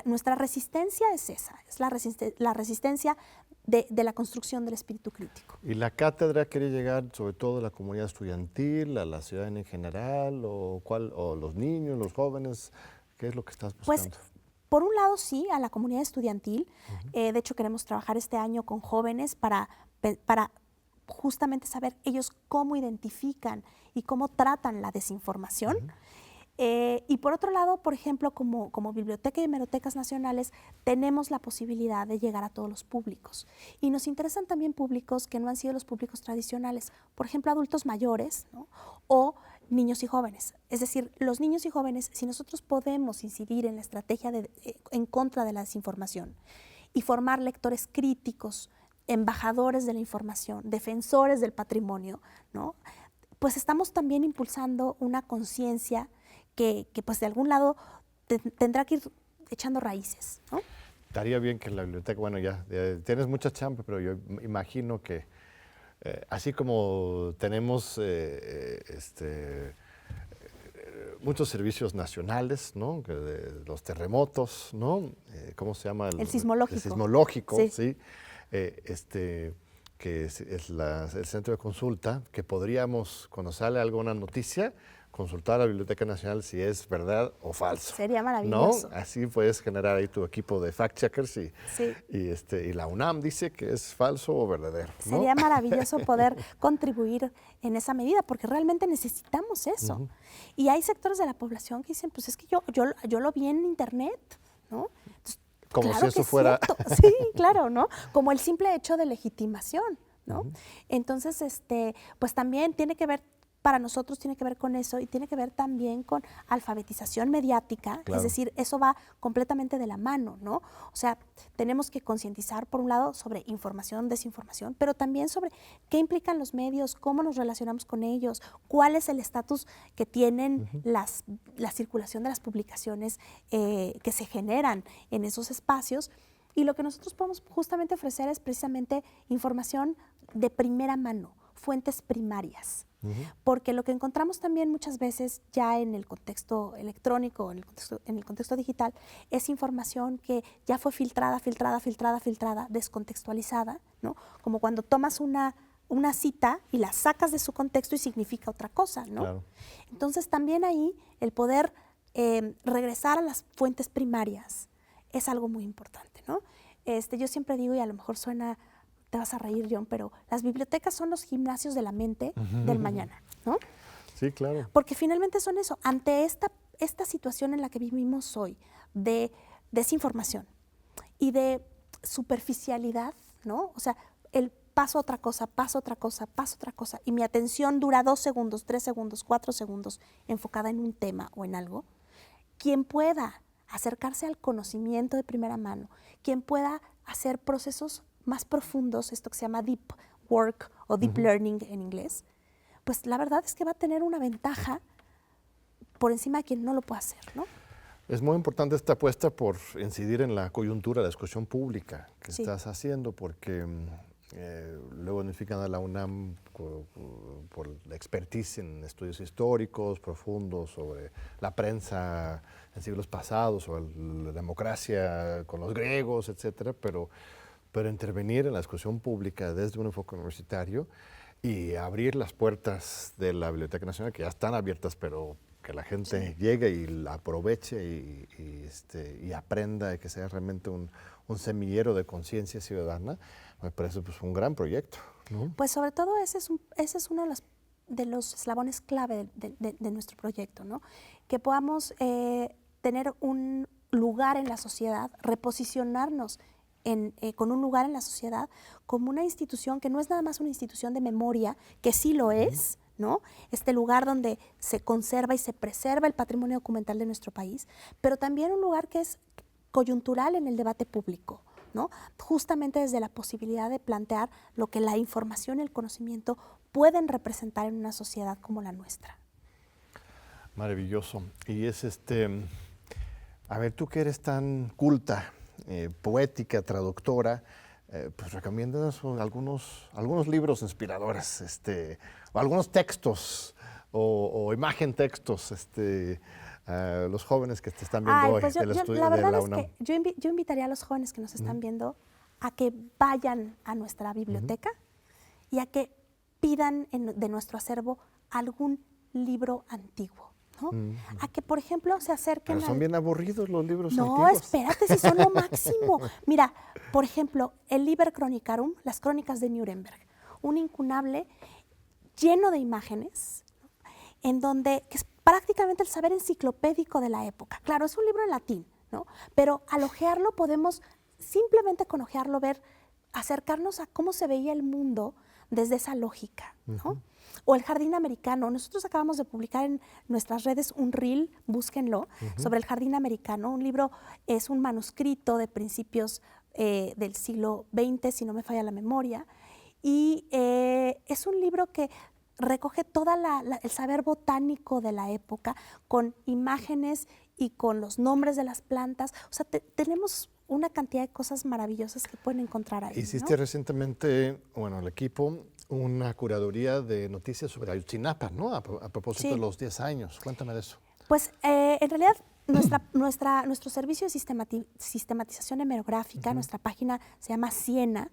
nuestra resistencia es esa, es la resistencia de la construcción del espíritu crítico. ¿Y la cátedra quiere llegar sobre todo a la comunidad estudiantil, a la ciudadanía en general, o los niños, los jóvenes? ¿Qué es lo que estás buscando? Pues, por un lado sí, a la comunidad estudiantil. De hecho, queremos trabajar este año con jóvenes para justamente saber ellos cómo identifican y cómo tratan la desinformación. Y por otro lado, por ejemplo, como biblioteca y hemerotecas nacionales, tenemos la posibilidad de llegar a todos los públicos. Y nos interesan también públicos que no han sido los públicos tradicionales, por ejemplo, adultos mayores, ¿no? O niños y jóvenes. Es decir, los niños y jóvenes, si nosotros podemos incidir en la estrategia en contra de la desinformación y formar lectores críticos, embajadores de la información, defensores del patrimonio, ¿no? Pues estamos también impulsando una conciencia que pues de algún lado tendrá que ir echando raíces, ¿no? Estaría bien que la biblioteca, bueno, ya tienes mucha chamba, pero yo imagino que así como tenemos muchos servicios nacionales, ¿no? De los terremotos, ¿no? ¿Cómo se llama? El sismológico. El sismológico, sí. ¿sí? Que es el centro de consulta, que podríamos, cuando sale alguna noticia, consultar a la Biblioteca Nacional si es verdad o falso. Sería maravilloso. ¿No? Así puedes generar ahí tu equipo de fact-checkers sí. y la UNAM dice que es falso o verdadero, ¿no? Sería maravilloso poder contribuir en esa medida, porque realmente necesitamos eso. Y hay sectores de la población que dicen, pues es que yo lo vi en internet, ¿no? Entonces, como claro si eso fuera... Sí, claro, ¿no? Como el simple hecho de legitimación, ¿no? Entonces, pues también tiene que ver, para nosotros tiene que ver con eso y tiene que ver también con alfabetización mediática, Claro. es decir, eso va completamente de la mano, ¿no? O sea, tenemos que concientizar, por un lado, sobre información, desinformación, pero también sobre qué implican los medios, cómo nos relacionamos con ellos, cuál es el estatus que tienen la circulación de las publicaciones que se generan en esos espacios. Y lo que nosotros podemos justamente ofrecer es precisamente información de primera mano, fuentes primarias, Porque lo que encontramos también muchas veces ya en el contexto electrónico, en el contexto digital, es información que ya fue filtrada, descontextualizada, ¿no? Como cuando tomas una cita y la sacas de su contexto y significa otra cosa, ¿no? Claro. Entonces también ahí el poder regresar a las fuentes primarias es algo muy importante, ¿no? Yo siempre digo, y a lo mejor suena, te vas a reír, John, pero las bibliotecas son los gimnasios de la mente del mañana, ¿no? Sí, claro. Porque finalmente son eso. Ante esta situación en la que vivimos hoy, de desinformación y de superficialidad, ¿no? O sea, el paso a otra cosa, y mi atención dura 2 segundos, 3 segundos, 4 segundos, enfocada en un tema o en algo, quien pueda acercarse al conocimiento de primera mano, quien pueda hacer procesos más profundos, esto que se llama deep work o deep learning en inglés, pues la verdad es que va a tener una ventaja por encima de quien no lo puede hacer, ¿no? Es muy importante esta apuesta por incidir en la coyuntura de la discusión pública que Sí. estás haciendo, porque luego unifican a la UNAM por la expertise en estudios históricos profundos sobre la prensa en siglos pasados, sobre la democracia con los griegos, etcétera, pero intervenir en la discusión pública desde un enfoque universitario y abrir las puertas de la Biblioteca Nacional, que ya están abiertas, pero que la gente llegue y la aproveche y aprenda, y que sea realmente un semillero de conciencia ciudadana, me parece pues, un gran proyecto, ¿no? Pues sobre todo ese es uno de los eslabones clave de nuestro proyecto, ¿no? Que podamos tener un lugar en la sociedad, reposicionarnos con un lugar en la sociedad como una institución que no es nada más una institución de memoria, que sí lo es, ¿no? Este lugar donde se conserva y se preserva el patrimonio documental de nuestro país, pero también un lugar que es coyuntural en el debate público, ¿no? Justamente desde la posibilidad de plantear lo que la información y el conocimiento pueden representar en una sociedad como la nuestra. Maravilloso. Y es a ver, tú que eres tan culta, poética, traductora, pues recomiéndanos algunos libros inspiradores, o algunos textos o imagen textos, a los jóvenes que te están viendo hoy Pues del estudio la de verdad la es UNAM. que yo invitaría a los jóvenes que nos están viendo a que vayan a nuestra biblioteca y a que pidan de nuestro acervo algún libro antiguo, ¿no? A que, por ejemplo, se acerquen Pero son bien aburridos los libros No, antiguos. espérate, si son lo máximo. Mira, por ejemplo, el Liber Chronicarum, las crónicas de Nuremberg, un incunable lleno de imágenes, ¿no? En donde que es prácticamente el saber enciclopédico de la época. Claro, es un libro en latín, ¿no? Pero al ojearlo podemos, simplemente con ojearlo, acercarnos a cómo se veía el mundo desde esa lógica, ¿no? O el Jardín Americano. Nosotros acabamos de publicar en nuestras redes un reel, búsquenlo, sobre el Jardín Americano. Un libro, es un manuscrito de principios del siglo XX, si no me falla la memoria, y es un libro que recoge todo el saber botánico de la época, con imágenes y con los nombres de las plantas. O sea, tenemos una cantidad de cosas maravillosas que pueden encontrar ahí, Hiciste ¿no? recientemente, bueno, el equipo, una curaduría de noticias sobre Ayotzinapa, ¿no? A propósito Sí. de los 10 años. Cuéntame de eso. Pues en realidad nuestro servicio de sistematización hemerográfica, nuestra página se llama Siena.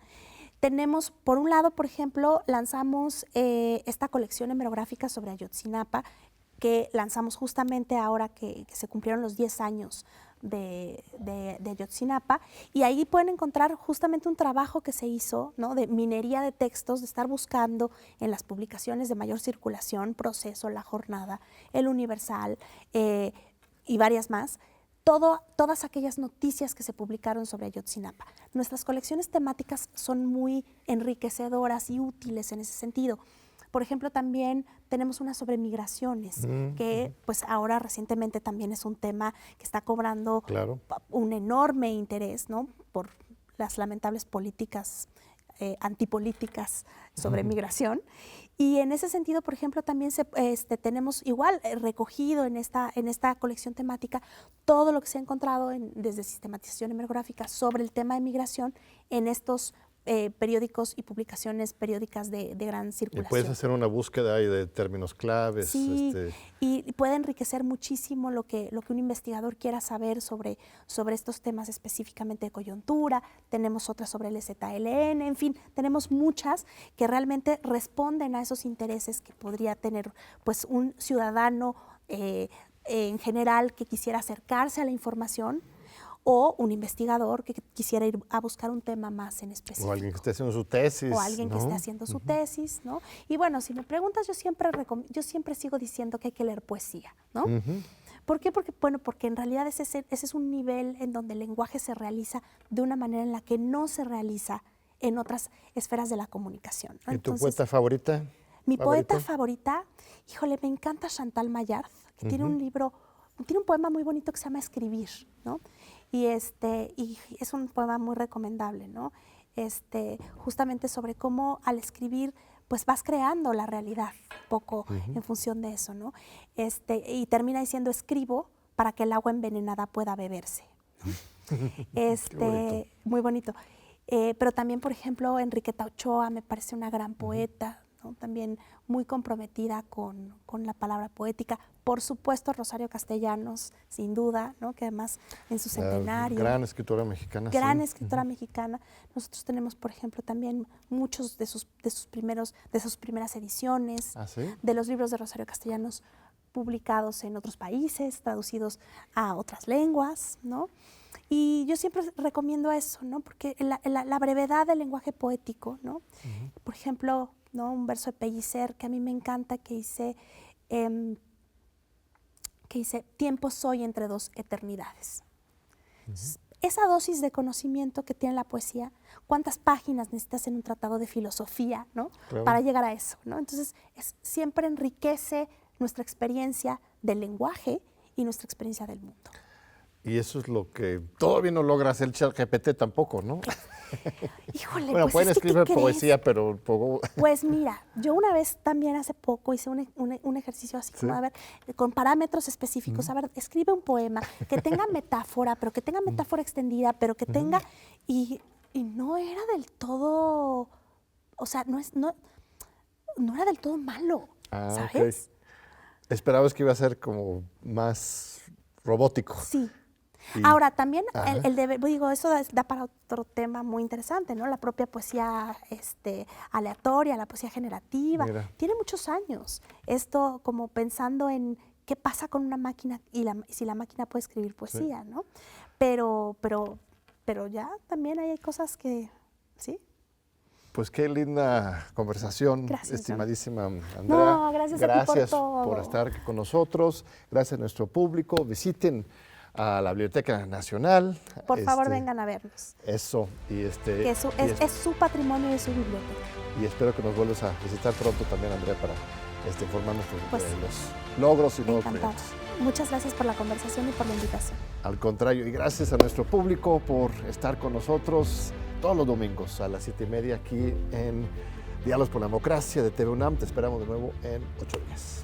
Tenemos, por un lado, por ejemplo, lanzamos esta colección hemerográfica sobre Ayotzinapa, que lanzamos justamente ahora que se cumplieron los 10 años de Ayotzinapa, y ahí pueden encontrar justamente un trabajo que se hizo, ¿no? De minería de textos, de estar buscando en las publicaciones de mayor circulación, Proceso, La Jornada, El Universal y varias más, todas aquellas noticias que se publicaron sobre Ayotzinapa. Nuestras colecciones temáticas son muy enriquecedoras y útiles en ese sentido. Por ejemplo, también tenemos una sobre migraciones, que pues ahora recientemente también es un tema que está cobrando Claro. un enorme interés, ¿no? Por las lamentables políticas, antipolíticas sobre migración. Y en ese sentido, por ejemplo, también tenemos igual recogido en esta colección temática todo lo que se ha encontrado desde sistematización hemerográfica sobre el tema de migración en estos periódicos y publicaciones periódicas de gran Y circulación. puedes hacer una búsqueda ahí de términos claves. Sí, y puede enriquecer muchísimo lo que un investigador quiera saber sobre estos temas específicamente de coyuntura. Tenemos otras sobre el ZLN, en fin, tenemos muchas que realmente responden a esos intereses que podría tener pues, un ciudadano en general que quisiera acercarse a la información, o un investigador que quisiera ir a buscar un tema más en específico. O alguien que esté haciendo su tesis. O alguien que esté haciendo su tesis, ¿no? Y bueno, si me preguntas, yo siempre sigo diciendo que hay que leer poesía, ¿no? ¿Por qué? Porque en realidad ese es un nivel en donde el lenguaje se realiza de una manera en la que no se realiza en otras esferas de la comunicación, ¿no? ¿Y tu poeta favorita? Mi poeta favorita, híjole, me encanta Chantal Maillard, que tiene un libro, tiene un poema muy bonito que se llama Escribir, ¿no? Y es un poema muy recomendable, ¿no? Justamente sobre cómo al escribir pues vas creando la realidad un poco en función de eso, ¿no? Y termina diciendo: escribo para que el agua envenenada pueda beberse, ¿no? Muy bonito. Pero también, por ejemplo, Enriqueta Ochoa me parece una gran poeta, ¿no? También muy comprometida con la palabra poética. Por supuesto, Rosario Castellanos, sin duda, ¿no? Que además en su centenario. Gran escritora mexicana. Gran escritora mexicana. Nosotros tenemos, por ejemplo, también muchos de sus primeras ediciones, de los libros de Rosario Castellanos publicados en otros países, traducidos a otras lenguas, ¿no? Y yo siempre recomiendo eso, ¿no? Porque la brevedad del lenguaje poético, ¿no? Por ejemplo, ¿no? Un verso de Pellicer que a mí me encanta, que dice tiempo soy entre dos eternidades. Esa dosis de conocimiento que tiene la poesía, ¿cuántas páginas necesitas en un tratado de filosofía, ¿no? Claro. Para llegar a eso, ¿no? Entonces, siempre enriquece nuestra experiencia del lenguaje y nuestra experiencia del mundo. Y eso es lo que todavía no logra hacer el ChatGPT tampoco, ¿no? Híjole, bueno, pues pueden es que, escribir ¿qué crees? poesía, pero poco. Pues mira, yo una vez también hace poco hice un ejercicio así como, a ver, con parámetros específicos, a ver, escribe un poema que tenga metáfora, pero que tenga metáfora extendida, pero que tenga, y no era del todo, o sea, no era del todo malo, ¿sabes? Okay. Esperabas que iba a ser como más robótico. Sí. Ahora, también eso da para otro tema muy interesante, ¿no? La propia poesía aleatoria, la poesía generativa. Mira. Tiene muchos años. Esto como pensando en qué pasa con una máquina y si la máquina puede escribir poesía, ¿no? Pero ya también hay cosas que, ¿sí? Pues qué linda conversación, Gracias, estimadísima Andrea. No, gracias a ti por todo. por estar aquí con nosotros. Gracias a nuestro público. Visiten a la Biblioteca Nacional. Por favor, vengan a vernos. Eso. Es su patrimonio y es su biblioteca. Y espero que nos vuelvas a visitar pronto también, Andrea, para informarnos de los logros y nuevos proyectos. Muchas gracias por la conversación y por la invitación. Al contrario, y gracias a nuestro público por estar con nosotros todos los domingos a las 7:30 aquí en Diálogos por la Democracia de TV UNAM. Te esperamos de nuevo en 8 días.